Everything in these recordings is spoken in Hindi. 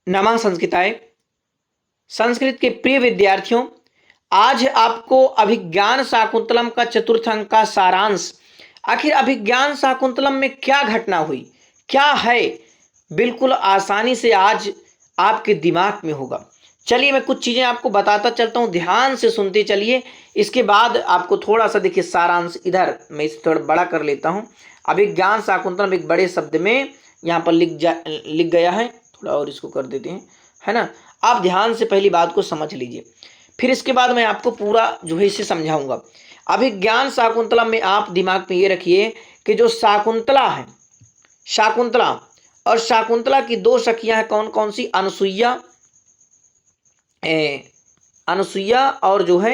नमः संस्कृताय। संस्कृत के प्रिय विद्यार्थियों, आज आपको अभिज्ञान शाकुंतलम का चतुर्थ अंक का सारांश, आखिर अभिज्ञान शाकुंतलम में क्या घटना हुई, क्या है, बिल्कुल आसानी से आज आपके दिमाग में होगा। चलिए मैं कुछ चीज़ें आपको बताता चलता हूँ, ध्यान से सुनते चलिए। इसके बाद आपको थोड़ा सा देखिए सारांश, इधर मैं इसे थोड़ा बड़ा कर लेता हूँ। अभिज्ञान शाकुंतलम एक बड़े शब्द में यहाँ पर लिख गया है, थोड़ा और इसको कर देते हैं, है ना। आप ध्यान से पहली बात को समझ लीजिए, फिर इसके बाद मैं आपको पूरा जो है इसे समझाऊंगा। अभिज्ञान शाकुंतलम में आप दिमाग में ये रखिए कि जो शाकुंतला है, शाकुंतला और शाकुंतला की दो सखियां हैं, कौन कौन सी, अनसुईया और जो है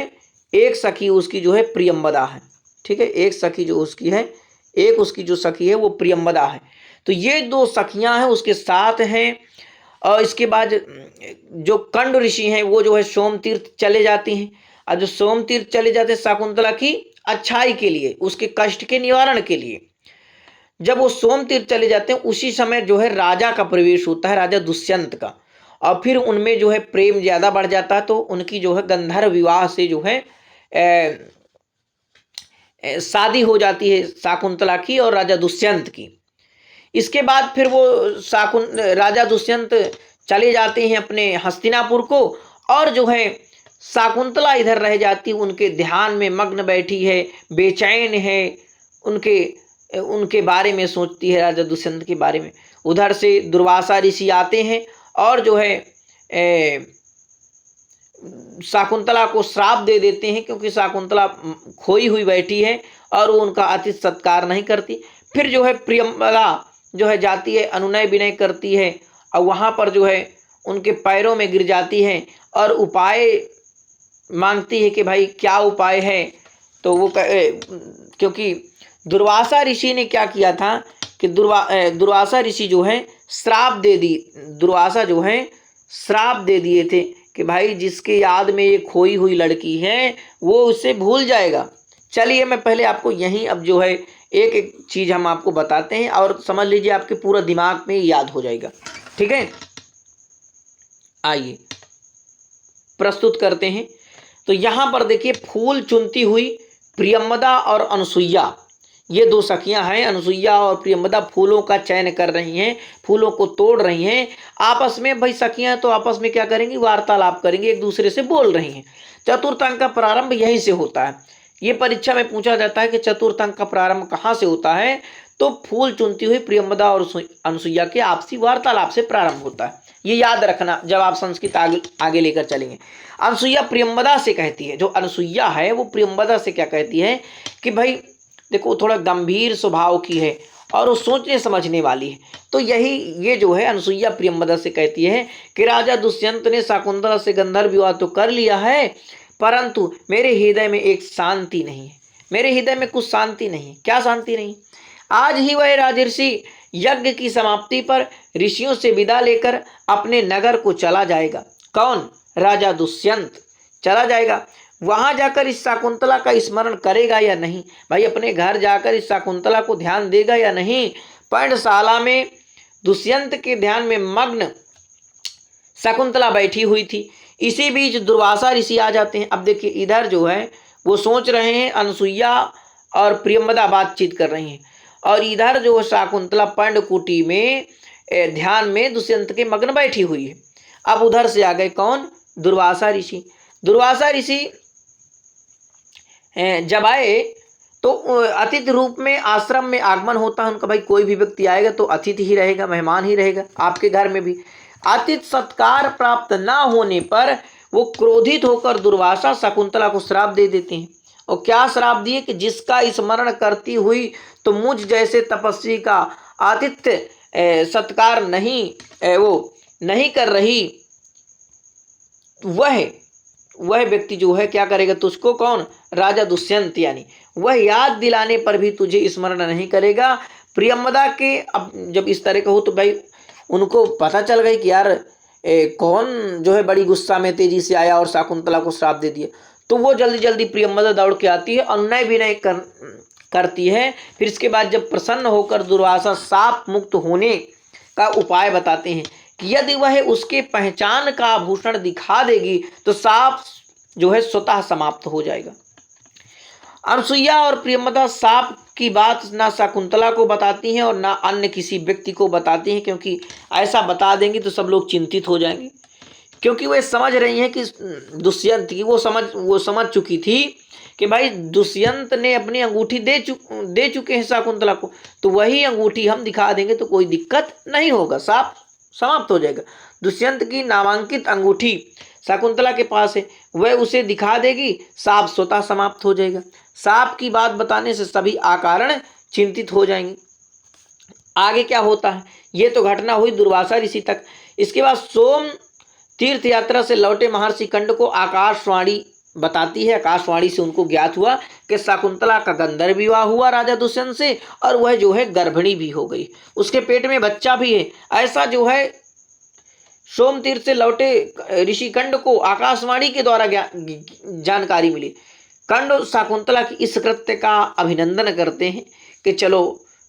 एक सखी उसकी जो है प्रियंवदा है। ठीक है, एक सखी जो उसकी है, एक उसकी जो सखी है वो प्रियंवदा है। तो ये दो सखियां हैं, उसके साथ हैं। और इसके बाद जो कंड ऋषि हैं वो जो है सोम तीर्थ चले जाती हैं। और जो सोम तीर्थ चले जाते हैं शाकुंतला की अच्छाई के लिए, उसके कष्ट के निवारण के लिए, जब वो सोम तीर्थ चले जाते हैं उसी समय जो है राजा का प्रवेश होता है, राजा दुष्यंत का। और फिर उनमें जो है प्रेम ज्यादा बढ़ जाता है, तो उनकी जो है गंधर्व विवाह से जो है शादी हो जाती है शाकुंतला की और राजा दुष्यंत की। इसके बाद फिर वो राजा दुष्यंत चले जाते हैं अपने हस्तिनापुर को, और जो है शाकुंतला इधर रह जाती, उनके ध्यान में मग्न बैठी है, बेचैन है, उनके बारे में सोचती है, राजा दुष्यंत के बारे में। उधर से दुर्वासा ऋषि आते हैं और जो है शाकुंतला को श्राप दे देते हैं, क्योंकि शाकुंतला खोई हुई बैठी है और वो उनका अतिथि सत्कार नहीं करती। फिर जो है प्रियंवदा जो है जाती है, अनुनय विनय करती है, और वहाँ पर जो है उनके पैरों में गिर जाती है और उपाय मांगती है कि भाई क्या उपाय है। तो वो क्योंकि दुर्वासा ऋषि ने क्या किया था कि दुर्वासा ऋषि जो है श्राप दे दी, दुर्वासा जो है श्राप दे दिए थे कि भाई जिसके याद में ये खोई हुई लड़की है वो उसे भूल जाएगा। चलिए मैं पहले आपको यहीं अब जो है एक एक चीज हम आपको बताते हैं और समझ लीजिए, आपके पूरा दिमाग में याद हो जाएगा। ठीक है, आइए प्रस्तुत करते हैं। तो यहां पर देखिए, फूल चुनती हुई प्रियंवदा और अनसुईया, ये दो सखियां हैं। अनसुईया और प्रियंवदा फूलों का चयन कर रही हैं, फूलों को तोड़ रही हैं आपस में। भाई सखियां तो आपस में क्या करेंगी, वार्तालाप करेंगी, एक दूसरे से बोल रही हैं। चतुर्थ अंक का प्रारंभ यहीं से होता है। ये परीक्षा में पूछा जाता है कि चतुर्थ अंक का प्रारंभ कहाँ से होता है, तो फूल चुनती हुई प्रियंवदा और अनसुईया के आपसी वार्तालाप से प्रारंभ होता है। ये याद रखना जब आप संस्कृत आगे लेकर चलेंगे। अनसुईया प्रियंवदा से कहती है, जो अनसुईया है वो प्रियंवदा से क्या कहती है कि भाई देखो, थोड़ा गंभीर स्वभाव की है और वो सोचने समझने वाली है। तो ये जो है अनसुईया प्रियंवदा से कहती है कि राजा दुष्यंत ने शाकुंतला से गंधर्व विवाह तो कर लिया है, परंतु मेरे हृदय में एक शांति नहीं है, मेरे हृदय में कुछ शांति नहीं। क्या शांति नहीं? आज ही वह राजर्षि यज्ञ की समाप्ति पर ऋषियों से विदा लेकर अपने नगर को चला जाएगा। कौन? राजा दुष्यंत चला जाएगा। वहां जाकर इस शाकुंतला का स्मरण करेगा या नहीं? भाई अपने घर जाकर इस शाकुंतला को ध्यान देगा या नहीं? पर्णशाला में दुष्यंत के ध्यान में मग्न शकुंतला बैठी हुई थी। इसी बीच दुर्वासा ऋषि आ जाते हैं। अब देखिए, इधर जो है वो सोच रहे हैं, अनसुईया और प्रियंवदा बातचीत कर रही हैं, और इधर जो शाकुंतला पर्णकुटी में ध्यान में दुष्यंत के मग्न बैठी हुई है। अब उधर से आ गए कौन? दुर्वासा ऋषि। दुर्वासा ऋषि जब आए तो अतिथि रूप में आश्रम में आगमन होता है उनका। भाई कोई भी व्यक्ति आएगा तो अतिथि ही रहेगा, मेहमान ही रहेगा। आपके घर में भी अतिथि सत्कार प्राप्त ना होने पर वो क्रोधित होकर दुर्वासा शकुंतला को श्राप दे देते हैं। और क्या श्राप दिए कि जिसका स्मरण करती हुई तो मुझ जैसे तपस्वी का आतिथ्य सत्कार वो नहीं कर रही, वह व्यक्ति जो है क्या करेगा तुझको? कौन? राजा दुष्यंत, यानी वह याद दिलाने पर भी तुझे स्मरण नहीं करेगा। प्रियंवदा के अब जब इस तरह का हो तो भाई उनको पता चल गई कि यार कौन जो है बड़ी गुस्सा में तेजी से आया और शाकुंतला को श्राप दे दिया। तो वो जल्दी जल्दी प्रियंवदा दौड़ के आती है, अनुनय विनय करती है। फिर इसके बाद जब प्रसन्न होकर दुर्वासा शाप मुक्त होने का उपाय बताते हैं कि यदि वह उसके पहचान का आभूषण दिखा देगी तो साप जो है स्वतः समाप्त हो जाएगा। अनसुईया और प्रियंवदा साप की बात ना शकुंतला को बताती हैं और ना अन्य किसी व्यक्ति को बताती हैं, क्योंकि ऐसा बता देंगी तो सब लोग चिंतित हो जाएंगे, क्योंकि वे समझ रही हैं कि दुष्यंत की वो समझ चुकी थी कि भाई दुष्यंत ने अपनी अंगूठी दे चुके हैं शकुंतला को, तो वही अंगूठी हम दिखा देंगे तो कोई दिक्कत नहीं होगा, साप समाप्त हो जाएगा। दुष्यंत की नामांकित अंगूठी शकुंतला के पास है, वह उसे दिखा देगी, साप स्वतः समाप्त हो जाएगा। साप की बात बताने से सभी अकारण चिंतित हो जाएंगे। आगे क्या होता है, ये तो घटना हुई दुर्वासा ऋषि तक। इसके बाद सोम तीर्थ यात्रा से लौटे महर्षि कंड को आकाशवाणी बताती है, आकाशवाणी से उनको ज्ञात हुआ कि शकुंतला का गंधर्व विवाह हुआ राजा दुष्यंत से, और वह जो है गर्भिणी भी हो गई, उसके पेट में बच्चा भी है। ऐसा जो है सोम तीर्थ से लौटे ऋषि कंड को आकाशवाणी के द्वारा जानकारी मिली। कंड शकुंतला की इस कृत्य का अभिनंदन करते हैं कि चलो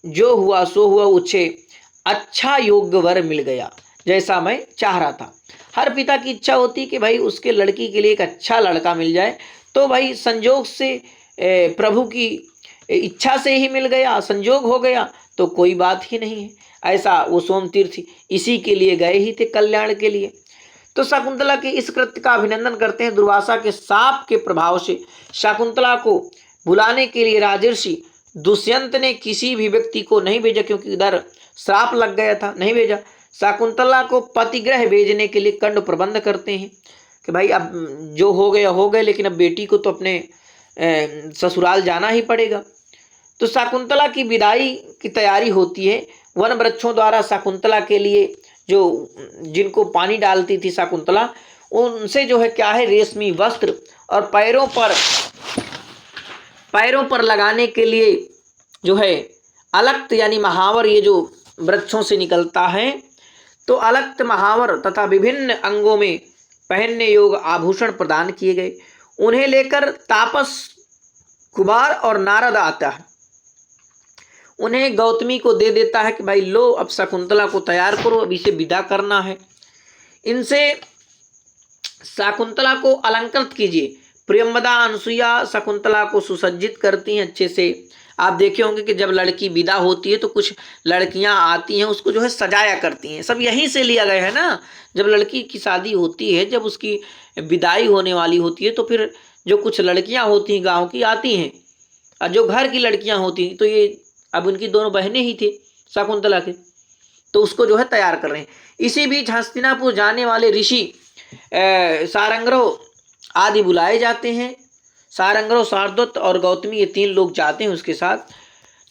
जो हुआ सो हुआ, उसे अच्छा योग्य वर मिल गया जैसा मैं चाह रहा था। हर पिता की इच्छा होती है कि भाई उसके लड़की के लिए एक अच्छा लड़का मिल जाए, तो भाई संजोग से प्रभु की इच्छा से ही मिल गया, संजोग हो गया तो कोई बात ही नहीं है। ऐसा वो सोम तीर्थ इसी के लिए गए ही थे, कल्याण के लिए। तो शकुंतला के इस कृत्य का अभिनंदन करते हैं। दुर्वासा के शाप के प्रभाव से शकुंतला को बुलाने के लिए राजर्षि दुष्यंत ने किसी भी व्यक्ति को नहीं भेजा, क्योंकि इधर श्राप लग गया था, नहीं भेजा। शकुंतला को पतिगृह भेजने के लिए कंड प्रबंध करते हैं कि भाई अब जो हो गए, लेकिन अब बेटी को तो अपने ससुराल जाना ही पड़ेगा। तो शकुंतला की विदाई की तैयारी होती है। वन वृक्षों द्वारा शकुंतला के लिए जो जिनको पानी डालती थी शकुंतला, उनसे जो है क्या है, रेशमी वस्त्र और पैरों पर लगाने के लिए जो है अलक्त यानी महावर, ये जो वृक्षों से निकलता है, तो अलक्त महावर तथा विभिन्न अंगों में पहनने योग्य आभूषण प्रदान किए गए। उन्हें लेकर तापस कुमार और नारद आता है, उन्हें गौतमी को दे देता है कि भाई लो अब शकुंतला को तैयार करो, अब इसे विदा करना है। इनसे शकुंतला को अलंकृत कीजिए। प्रियंवदा अनसुईया शकुंतला को सुसज्जित करती हैं अच्छे से। आप देखे होंगे कि जब लड़की विदा होती है तो कुछ लड़कियां आती हैं, उसको जो है सजाया करती हैं। सब यहीं से लिया गया है ना। जब लड़की की शादी होती है, जब उसकी विदाई होने वाली होती है, तो फिर जो कुछ लड़कियां होती हैं गांव की आती हैं, और जो घर की लड़कियां होती हैं, तो ये अब उनकी दोनों बहनें ही थी शकुंतला के, तो उसको जो है तैयार कर रहे हैं। इसी बीच हस्तिनापुर जाने वाले ऋषि सारंगरोह आदि बुलाए जाते हैं। सारंगरोह, शार्दूल और गौतमी, ये 3 लोग जाते हैं उसके साथ।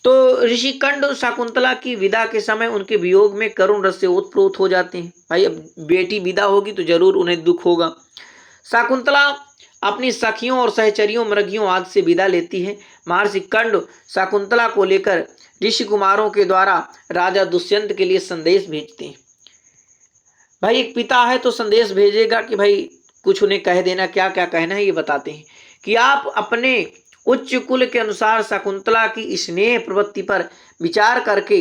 तो ऋषि कंड शकुंतला की विदा के समय उनके वियोग में करुण रस से ओतप्रोत हो जाते हैं। भाई अब बेटी विदा होगी तो जरूर उन्हें दुख होगा। शकुंतला अपनी सखियों और सहचरियों मृगियों आदि से विदा लेती है। महर्षि कंड शकुंतला को लेकर ऋषि कुमारों के द्वारा राजा दुष्यंत के लिए संदेश भेजते हैं। भाई एक पिता है तो संदेश भेजेगा कि भाई कुछ उन्हें कह देना, क्या क्या कहना है ये बताते हैं कि आप अपने उच्च कुल के अनुसार शकुंतला की स्नेह प्रवृत्ति पर विचार करके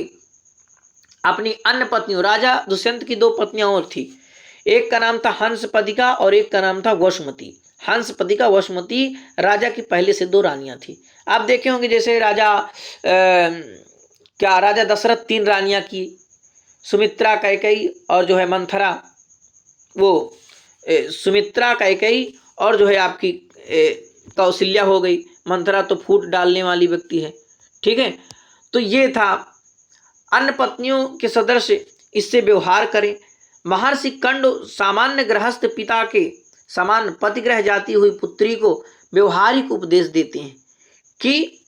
अपनी अन्य पत्नियों, राजा दुष्यंत की 2 पत्नियां और थी, एक का नाम था हंसपदिका और एक का नाम था वसुमती। हंसपदिका, वसुमती राजा की पहले से 2 रानियां थी। आप देखे होंगे जैसे राजा दशरथ 3 रानियां की, सुमित्रा, कैकेयी और जो है मंथरा। वो सुमित्रा, कैकेयी और जो है आपकी कौशल्या हो गई। मंथरा तो फूट डालने वाली व्यक्ति है, ठीक है। तो ये था, अन्य पत्नियों के सदस्य इससे व्यवहार करें। महर्षि कंड सामान्य गृहस्थ पिता के समान पतिग्रह जाती हुई पुत्री को व्यवहारिक उपदेश देते हैं कि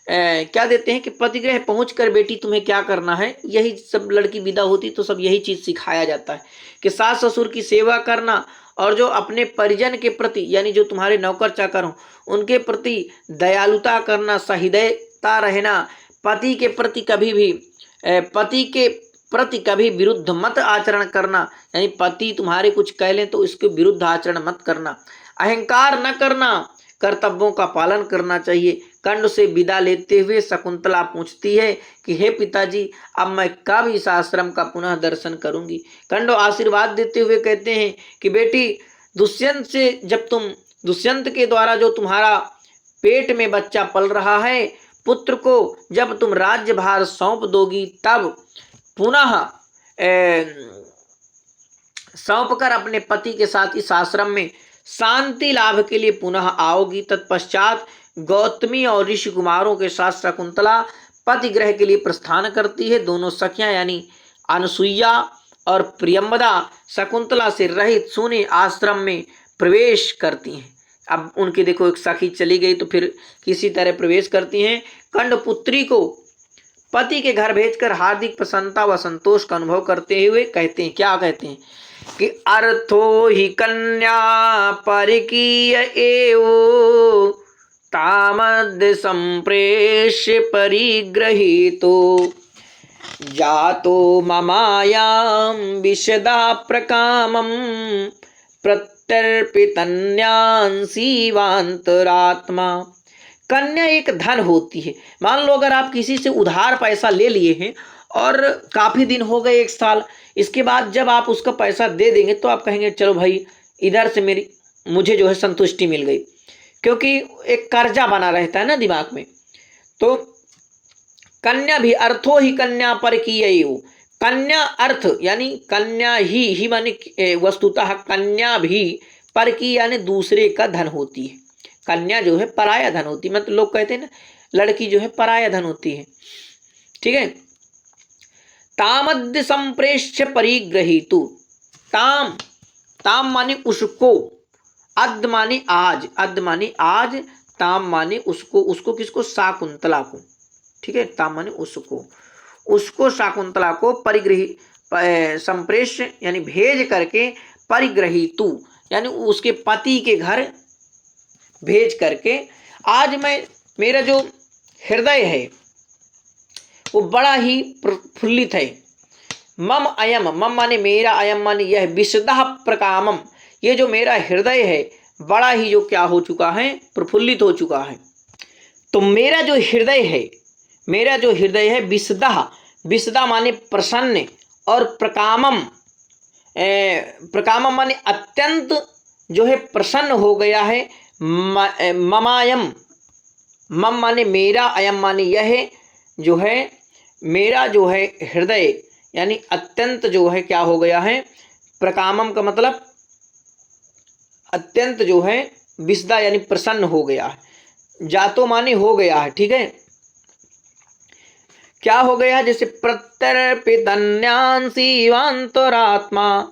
क्या देते हैं कि पतिगृह पहुंचकर बेटी तुम्हें क्या करना है। यही सब लड़की विदा होती तो सब यही चीज सिखाया जाता है कि सास ससुर की सेवा करना, और जो अपने परिजन के प्रति यानी जो तुम्हारे नौकर चाकर हों उनके प्रति दयालुता करना, सहृदयता रहना, पति के प्रति कभी विरुद्ध मत आचरण करना, यानी पति तुम्हारे कुछ कह लें तो इसके विरुद्ध आचरण मत करना, अहंकार न करना, कर्तव्यों का पालन करना चाहिए, कंड से विदा लेते हुए शकुंतला पूछती है कि हे पिताजी, अब मैं कब इस आश्रम का पुनः दर्शन करूंगी। कंड आशीर्वाद देते हुए कहते हैं कि बेटी, दुष्यंत के द्वारा जो तुम्हारा पेट में बच्चा पल रहा है, पुत्र को जब तुम राज्यभार सौंप दोगी तब पुनः सौंप कर अपने पति के साथ इस आश्रम में शांति लाभ के लिए पुनः आओगी। तत्पश्चात गौतमी और ऋषि कुमारों के साथ शकुंतला पतिगृह के लिए प्रस्थान करती है। दोनों सखियां यानी अनुसुईया और प्रियंवदा शकुंतला से रहित सूने आश्रम में प्रवेश करती हैं। अब उनकी देखो एक सखी चली गई तो फिर किसी तरह प्रवेश करती हैं। कंडपुत्री को पति के घर भेजकर हार्दिक प्रसन्नता व संतोष का अनुभव करते हुए कहते हैं, क्या कहते हैं कि अर्थो ही कन्या परिकीय एवो तामद्य संप्रेष्य परिग्रहीतो जातो ममायां विशदा प्रकामं प्रत्यर्पितन्यांसीवांतरात्मा। कन्या एक धन होती है। मान लो अगर आप किसी से उधार पैसा ले लिए हैं और काफ़ी दिन हो गए, 1 साल, इसके बाद जब आप उसका पैसा दे देंगे तो आप कहेंगे चलो भाई इधर से मुझे जो है संतुष्टि मिल गई, क्योंकि एक कर्जा बना रहता है ना दिमाग में। तो कन्या भी अर्थो ही कन्या पर की कन्या अर्थ यानी कन्या ही माने वस्तुतः कन्या भी पर की यानी दूसरे का धन होती है। कन्या जो है पराया धन होती है, मतलब लोग कहते हैं ना लड़की जो है पराया धन होती है, ठीक है। तामद्य संप्रेष्य परिग्रहीतु, ताम माने उसको, अद्य माने आज, ताम माने उसको किसको, शाकुंतला को, ठीक है। ताम माने उसको शाकुंतला को संप्रेष्य यानी भेज करके, परिग्रहीतु यानी उसके पति के घर भेज करके, आज मेरा जो हृदय है वो बड़ा ही प्रफुल्लित है। मम माने मेरा, अयम माने यह, विशदः प्रकामम ये जो मेरा हृदय है बड़ा ही जो क्या हो चुका है, प्रफुल्लित हो चुका है। तो मेरा जो हृदय है विशदा माने प्रसन्न, और प्रकामम माने अत्यंत जो है प्रसन्न हो गया है। ममायम, मम माने मेरा, अयम माने यह जो है मेरा जो है हृदय यानी अत्यंत जो है क्या हो गया है, प्रकामम का मतलब अत्यंत जो है, विशदा यानी प्रसन्न हो गया है, जातो माने हो गया है, ठीक है। क्या हो गया, जैसे प्रत्यर्पितन्यांसीवांतरात्मा,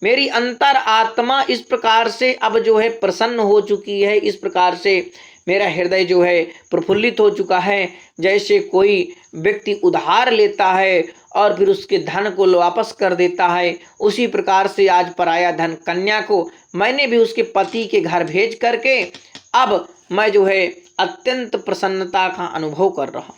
मेरी अंतर आत्मा इस प्रकार से अब जो है प्रसन्न हो चुकी है, इस प्रकार से मेरा हृदय जो है प्रफुल्लित हो चुका है। जैसे कोई व्यक्ति उधार लेता है और फिर उसके धन को वापस कर देता है, उसी प्रकार से आज पराया धन कन्या को मैंने भी उसके पति के घर भेज करके अब मैं जो है अत्यंत प्रसन्नता का अनुभव कर रहा हूँ।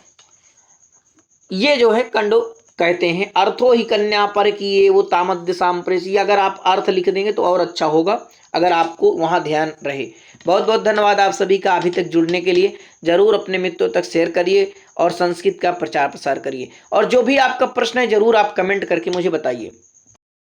ये जो है कंडो कहते हैं अर्थो ही कन्या पर किए वो तामद्य सांप्रेषी। अगर आप अर्थ लिख देंगे तो और अच्छा होगा, अगर आपको वहाँ ध्यान रहे। बहुत बहुत धन्यवाद आप सभी का अभी तक जुड़ने के लिए। जरूर अपने मित्रों तक शेयर करिए और संस्कृत का प्रचार प्रसार करिए। और जो भी आपका प्रश्न है जरूर आप कमेंट करके मुझे बताइए।